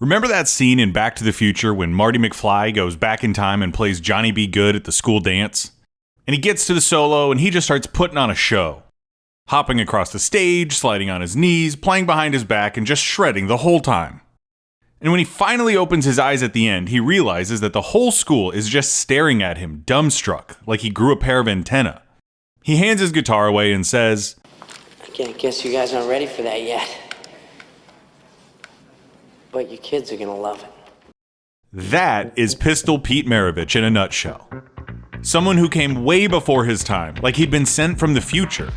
Remember that scene in Back to the Future when Marty McFly goes back in time and plays Johnny B. Good at the school dance? And he gets to the solo and he just starts putting on a show. Hopping across the stage, sliding on his knees, playing behind his back, and just shredding the whole time. And when he finally opens his eyes at the end, he realizes that the whole school is just staring at him, dumbstruck, like he grew a pair of antennae. He hands his guitar away and says, I guess you guys aren't ready for that yet. But your kids are gonna love it. That is Pistol Pete Maravich in a nutshell. Someone who came way before his time, like he'd been sent from the future.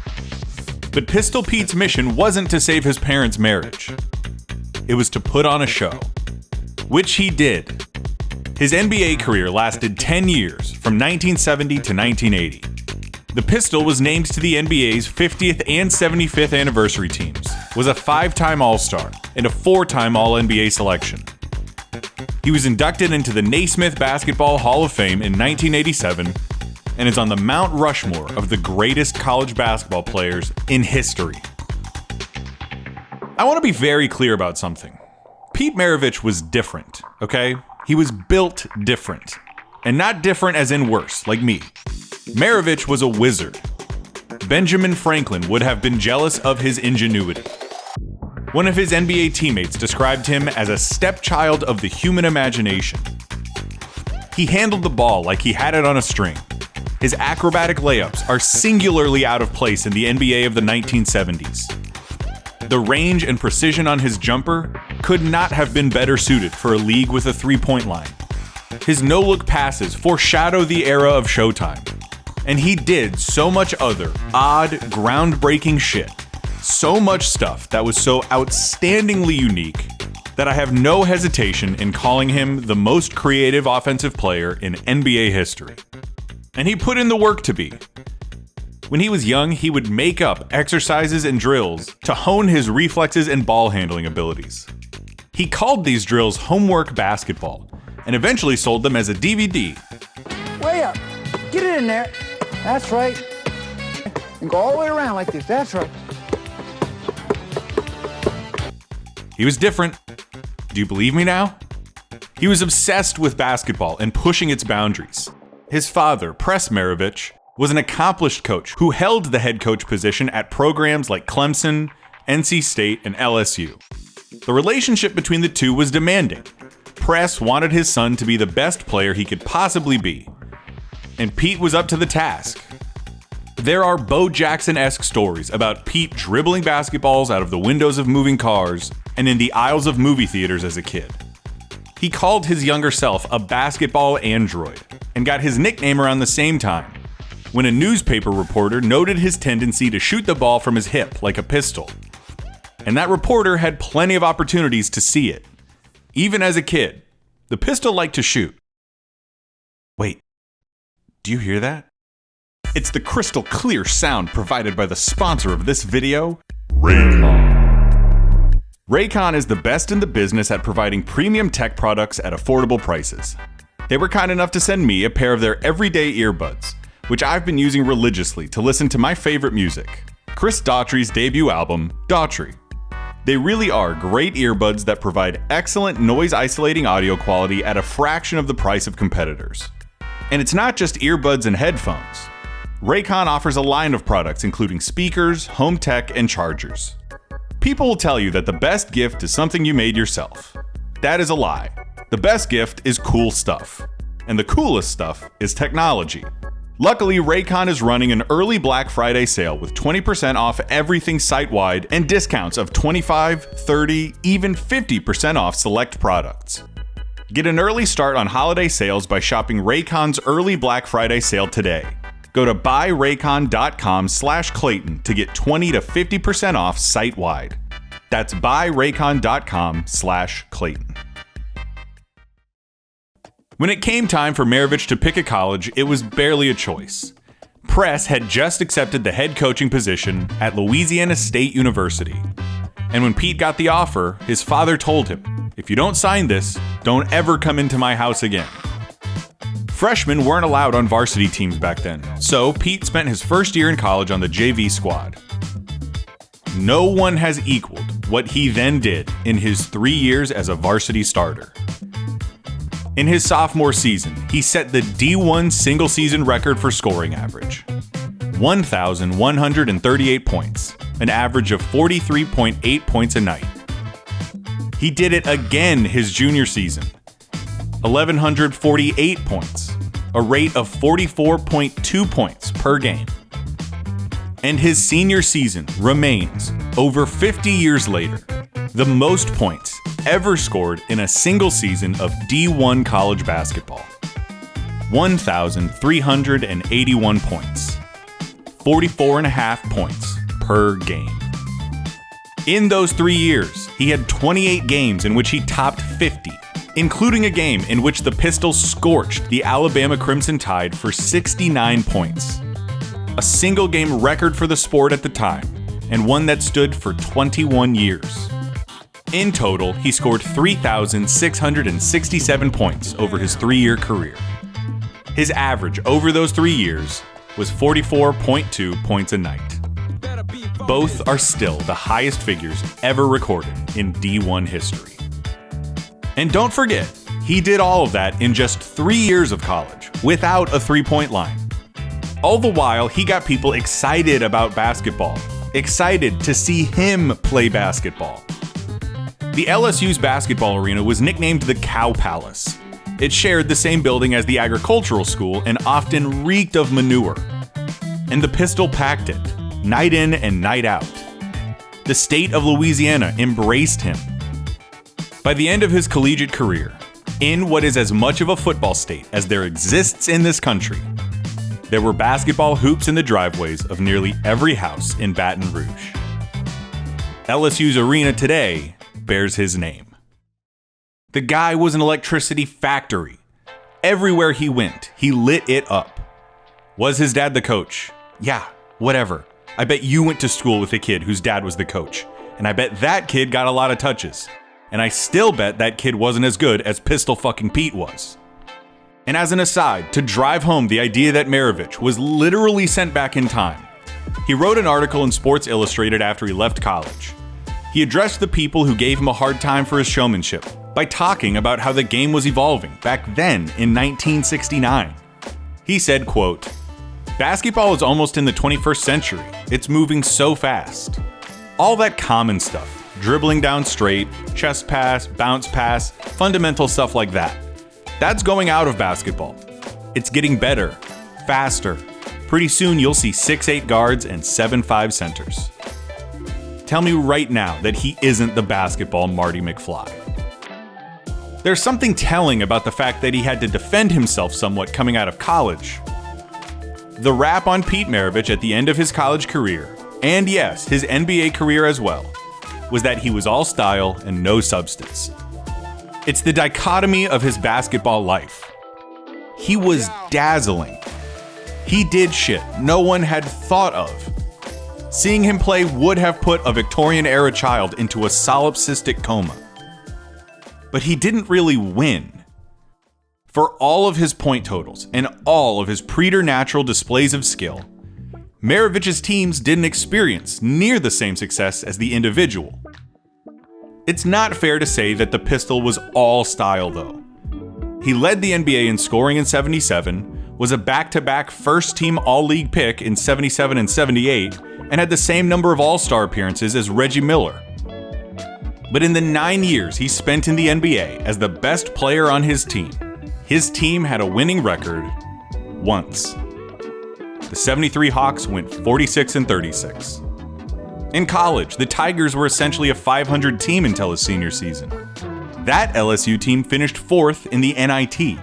But Pistol Pete's mission wasn't to save his parents' marriage. It was to put on a show. Which he did. His NBA career lasted 10 years, from 1970 to 1980. The Pistol was named to the NBA's 50th and 75th anniversary teams, was a 5-time All-Star, and a 4-time All-NBA selection. He was inducted into the Naismith Basketball Hall of Fame in 1987, and is on the Mount Rushmore of the greatest college basketball players in history. I want to be very clear about something. Pete Maravich was different, okay? He was built different. And not different as in worse, like me. Maravich was a wizard. Benjamin Franklin would have been jealous of his ingenuity. One of his NBA teammates described him as a stepchild of the human imagination. He handled the ball like he had it on a string. His acrobatic layups are singularly out of place in the NBA of the 1970s. The range and precision on his jumper could not have been better suited for a league with a three-point line. His no-look passes foreshadow the era of Showtime. And he did so much other odd, groundbreaking shit. So much stuff that was so outstandingly unique that I have no hesitation in calling him the most creative offensive player in NBA history. And he put in the work to be. When he was young, he would make up exercises and drills to hone his reflexes and ball handling abilities. He called these drills homework basketball, and eventually sold them as a DVD. Way up. Get it in there. That's right. And go all the way around like this. That's right. He was different. Do you believe me now? He was obsessed with basketball and pushing its boundaries. His father, Press Maravich, was an accomplished coach who held the head coach position at programs like Clemson, NC State, and LSU. The relationship between the two was demanding. Press wanted his son to be the best player he could possibly be. And Pete was up to the task. There are Bo Jackson-esque stories about Pete dribbling basketballs out of the windows of moving cars and in the aisles of movie theaters as a kid. He called his younger self a basketball android and got his nickname around the same time, when a newspaper reporter noted his tendency to shoot the ball from his hip like a pistol. And that reporter had plenty of opportunities to see it. Even as a kid, the pistol liked to shoot. Wait, do you hear that? It's the crystal clear sound provided by the sponsor of this video, Raycon. Raycon is the best in the business at providing premium tech products at affordable prices. They were kind enough to send me a pair of their everyday earbuds, which I've been using religiously to listen to my favorite music, Chris Daughtry's debut album, Daughtry. They really are great earbuds that provide excellent noise-isolating audio quality at a fraction of the price of competitors. And it's not just earbuds and headphones. Raycon offers a line of products including speakers, home tech, and chargers. People will tell you that the best gift is something you made yourself. That is a lie. The best gift is cool stuff. And the coolest stuff is technology. Luckily, Raycon is running an early Black Friday sale with 20% off everything site-wide and discounts of 25, 30, even 50% off select products. Get an early start on holiday sales by shopping Raycon's early Black Friday sale today. Go to buyraycon.com/Clayton to get 20 to 50% off site-wide. That's buyraycon.com/Clayton. When it came time for Maravich to pick a college, it was barely a choice. Press had just accepted the head coaching position at Louisiana State University. And when Pete got the offer, his father told him, "If you don't sign this, don't ever come into my house again." Freshmen weren't allowed on varsity teams back then, so Pete spent his first year in college on the JV squad. No one has equaled what he then did in his 3 years as a varsity starter. In his sophomore season, he set the D1 single-season record for scoring average. 1,138 points, an average of 43.8 points a night. He did it again his junior season. 1,148 points, a rate of 44.2 points per game. And his senior season remains, over 50 years later, the most points ever scored in a single season of D1 college basketball. 1,381 points. 44.5 points per game. In those 3 years, he had 28 games in which he topped 50, including a game in which the Pistols scorched the Alabama Crimson Tide for 69 points. A single game record for the sport at the time, and one that stood for 21 years. In total, he scored 3,667 points over his 3-year career. His average over those 3 years was 44.2 points a night. Both are still the highest figures ever recorded in D1 history. And don't forget, he did all of that in just 3 years of college, without a three-point line. All the while, he got people excited about basketball, excited to see him play basketball. The LSU's basketball arena was nicknamed the Cow Palace. It shared the same building as the agricultural school and often reeked of manure. And the Pistol packed it, night in and night out. The state of Louisiana embraced him. By the end of his collegiate career, in what is as much of a football state as there exists in this country, there were basketball hoops in the driveways of nearly every house in Baton Rouge. LSU's arena today bears his name. The guy was an electricity factory. Everywhere he went, he lit it up. Was his dad the coach? Yeah, whatever. I bet you went to school with a kid whose dad was the coach, and I bet that kid got a lot of touches. And I still bet that kid wasn't as good as Pistol fucking Pete was. And as an aside, to drive home the idea that Maravich was literally sent back in time, he wrote an article in Sports Illustrated after he left college. He addressed the people who gave him a hard time for his showmanship by talking about how the game was evolving back then in 1969. He said, quote, "Basketball is almost in the 21st century. It's moving so fast. All that common stuff, dribbling down straight, chest pass, bounce pass, fundamental stuff like that. That's going out of basketball. It's getting better, faster. Pretty soon you'll see 6'8" guards and 7'5" centers." Tell me right now that he isn't the basketball Marty McFly. There's something telling about the fact that he had to defend himself somewhat coming out of college. The rap on Pete Maravich at the end of his college career, and yes, his NBA career as well, was that he was all style and no substance. It's the dichotomy of his basketball life. He was dazzling. He did shit no one had thought of. Seeing him play would have put a Victorian-era child into a solipsistic coma. But he didn't really win. For all of his point totals and all of his preternatural displays of skill, Maravich's teams didn't experience near the same success as the individual. It's not fair to say that the Pistol was all style, though. He led the NBA in scoring in 77, was a back-to-back first-team All-League pick in 77 and 78, and had the same number of All-Star appearances as Reggie Miller. But in the 9 years he spent in the NBA as the best player on his team had a winning record once. The 73 Hawks went 46 and 36. In college, the Tigers were essentially a 500 team until his senior season. That LSU team finished 4th in the NIT.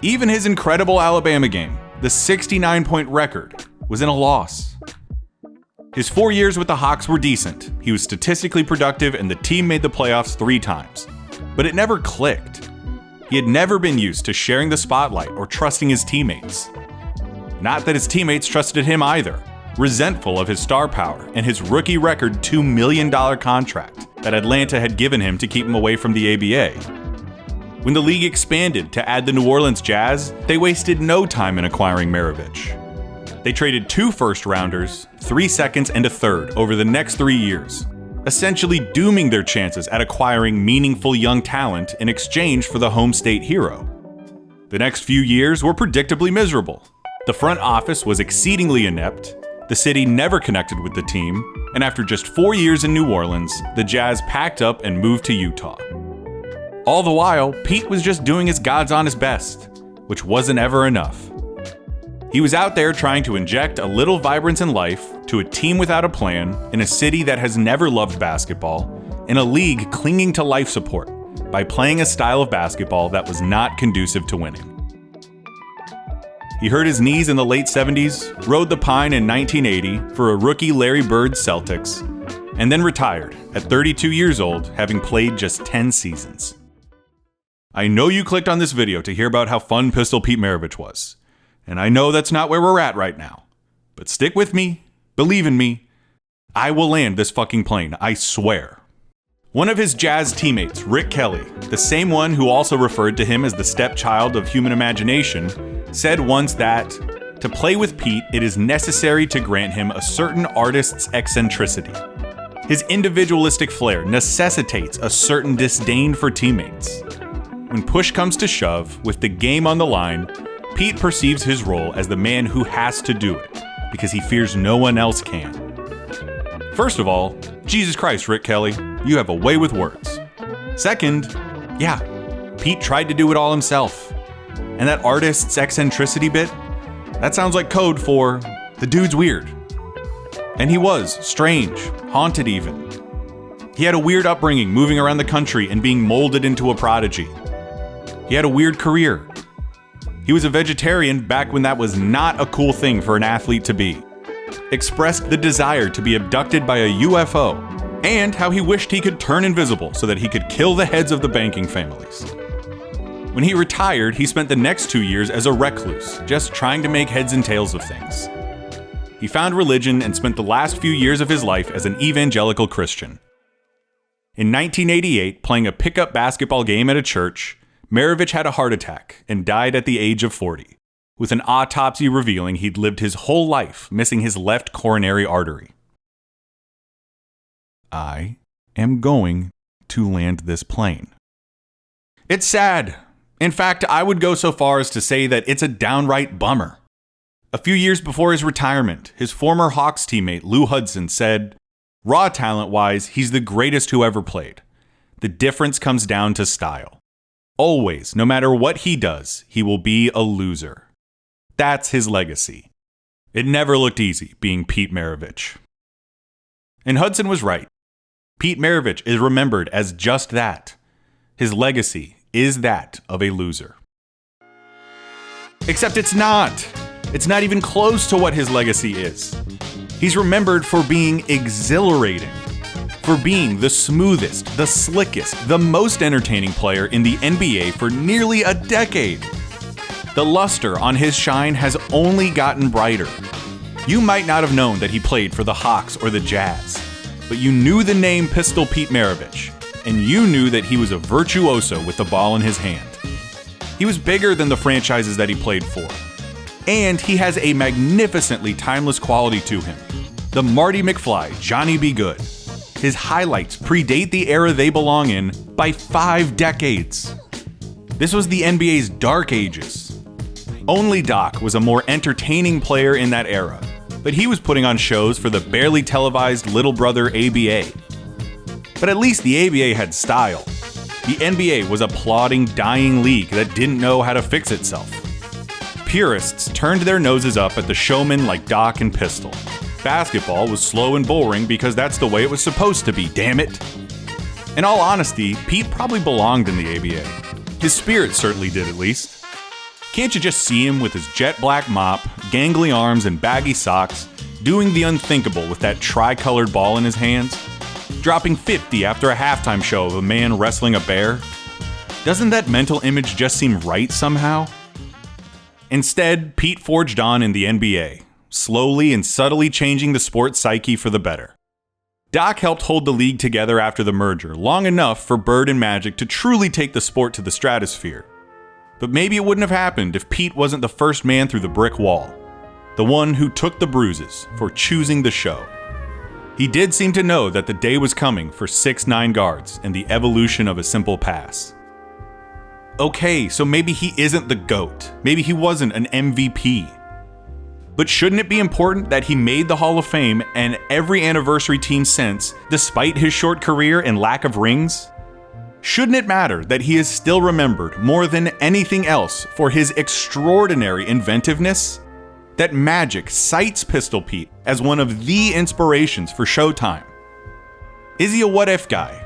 Even his incredible Alabama game, the 69-point record, was in a loss. His 4 years with the Hawks were decent. He was statistically productive and the team made the playoffs 3 times. But it never clicked. He had never been used to sharing the spotlight or trusting his teammates. Not that his teammates trusted him either, resentful of his star power and his rookie record $2 million contract that Atlanta had given him to keep him away from the ABA. When the league expanded to add the New Orleans Jazz, they wasted no time in acquiring Maravich. They traded 2 first-rounders, 3 seconds, and a third over the next 3 years. essentially dooming their chances at acquiring meaningful young talent in exchange for the home state hero. The next few years were predictably miserable. The front office was exceedingly inept, the city never connected with the team, and after just 4 years in New Orleans, the Jazz packed up and moved to Utah. All the while, Pete was just doing his God's honest best, which wasn't ever enough. He was out there trying to inject a little vibrance and life to a team without a plan, in a city that has never loved basketball, in a league clinging to life support by playing a style of basketball that was not conducive to winning. He hurt his knees in the late 70s, rode the pine in 1980 for a rookie Larry Bird's Celtics, and then retired at 32 years old, having played just 10 seasons. I know you clicked on this video to hear about how fun Pistol Pete Maravich was, and I know that's not where we're at right now. But stick with me, believe in me, I will land this fucking plane, I swear. One of his Jazz teammates, Rick Kelly, the same one who also referred to him as the stepchild of human imagination, said once that, to play with Pete, it is necessary to grant him a certain artist's eccentricity. His individualistic flair necessitates a certain disdain for teammates. When push comes to shove, with the game on the line, Pete perceives his role as the man who has to do it, because he fears no one else can. First of all, Jesus Christ, Rick Kelly, you have a way with words. Second, yeah, Pete tried to do it all himself. And that artist's eccentricity bit, that sounds like code for the dude's weird. And he was strange, haunted even. He had a weird upbringing, moving around the country and being molded into a prodigy. He had a weird career. He was a vegetarian back when that was not a cool thing for an athlete to be. Expressed the desire to be abducted by a UFO, and how he wished he could turn invisible so that he could kill the heads of the banking families. When he retired, he spent the next 2 years as a recluse, just trying to make heads and tails of things. He found religion and spent the last few years of his life as an evangelical Christian. In 1988, playing a pickup basketball game at a church, Maravich had a heart attack and died at the age of 40, with an autopsy revealing he'd lived his whole life missing his left coronary artery. I am going to land this plane. It's sad. In fact, I would go so far as to say that it's a downright bummer. A few years before his retirement, his former Hawks teammate Lou Hudson said, "Raw talent-wise, he's the greatest who ever played. The difference comes down to style. Always, no matter what he does, he will be a loser." That's his legacy. It never looked easy being Pete Maravich. And Hudson was right. Pete Maravich is remembered as just that. His legacy is that of a loser. Except it's not. It's not even close to what his legacy is. He's remembered for being exhilarating, for being the smoothest, the slickest, the most entertaining player in the NBA for nearly a decade. The luster on his shine has only gotten brighter. You might not have known that he played for the Hawks or the Jazz, but you knew the name Pistol Pete Maravich, and you knew that he was a virtuoso with the ball in his hand. He was bigger than the franchises that he played for, and he has a magnificently timeless quality to him. The Marty McFly, Johnny Be Good. His highlights predate the era they belong in by 5 decades. This was the NBA's dark ages. Only Doc was a more entertaining player in that era, but he was putting on shows for the barely televised little brother ABA. But at least the ABA had style. The NBA was a plodding, dying league that didn't know how to fix itself. Purists turned their noses up at the showmen like Doc and Pistol. Basketball was slow and boring because that's the way it was supposed to be, damn it. In all honesty, Pete probably belonged in the ABA. His spirit certainly did, at least. Can't you just see him with his jet black mop, gangly arms, and baggy socks, doing the unthinkable with that tri-colored ball in his hands? Dropping 50 after a halftime show of a man wrestling a bear? Doesn't that mental image just seem right somehow? Instead, Pete forged on in the NBA, slowly and subtly changing the sport's psyche for the better. Doc helped hold the league together after the merger, long enough for Bird and Magic to truly take the sport to the stratosphere. But maybe it wouldn't have happened if Pete wasn't the first man through the brick wall, the one who took the bruises for choosing the show. He did seem to know that the day was coming for 6'9" guards and the evolution of a simple pass. Okay, so maybe he isn't the GOAT. Maybe he wasn't an MVP. But shouldn't it be important that he made the Hall of Fame and every anniversary team since, despite his short career and lack of rings? Shouldn't it matter that he is still remembered more than anything else for his extraordinary inventiveness? That Magic cites Pistol Pete as one of the inspirations for Showtime. Is he a what-if guy?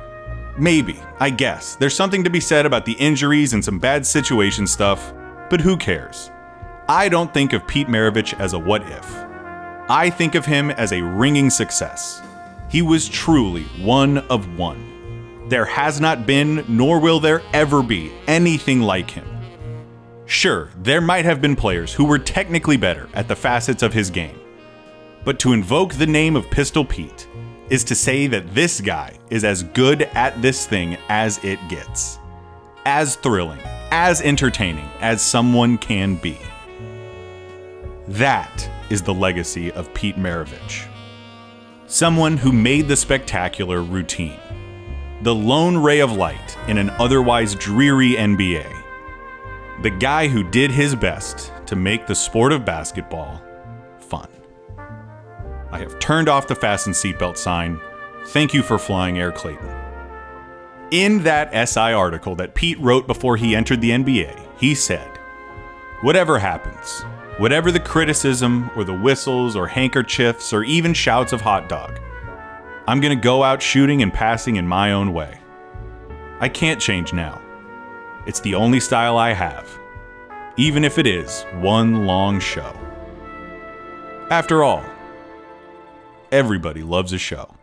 Maybe, I guess. There's something to be said about the injuries and some bad situation stuff, but who cares? I don't think of Pete Maravich as a what-if. I think of him as a ringing success. He was truly one of one. There has not been, nor will there ever be, anything like him. Sure, there might have been players who were technically better at the facets of his game, but to invoke the name of Pistol Pete is to say that this guy is as good at this thing as it gets. As thrilling, as entertaining as someone can be. That is the legacy of Pete Maravich. Someone who made the spectacular routine. The lone ray of light in an otherwise dreary NBA. The guy who did his best to make the sport of basketball fun. I have turned off the fasten seatbelt sign. Thank you for flying Air Clayton. In that SI article that Pete wrote before he entered the NBA, he said, "Whatever happens, whatever the criticism or the whistles or handkerchiefs or even shouts of hot dog, I'm gonna go out shooting and passing in my own way. I can't change now. It's the only style I have, even if it is one long show. After all, everybody loves a show."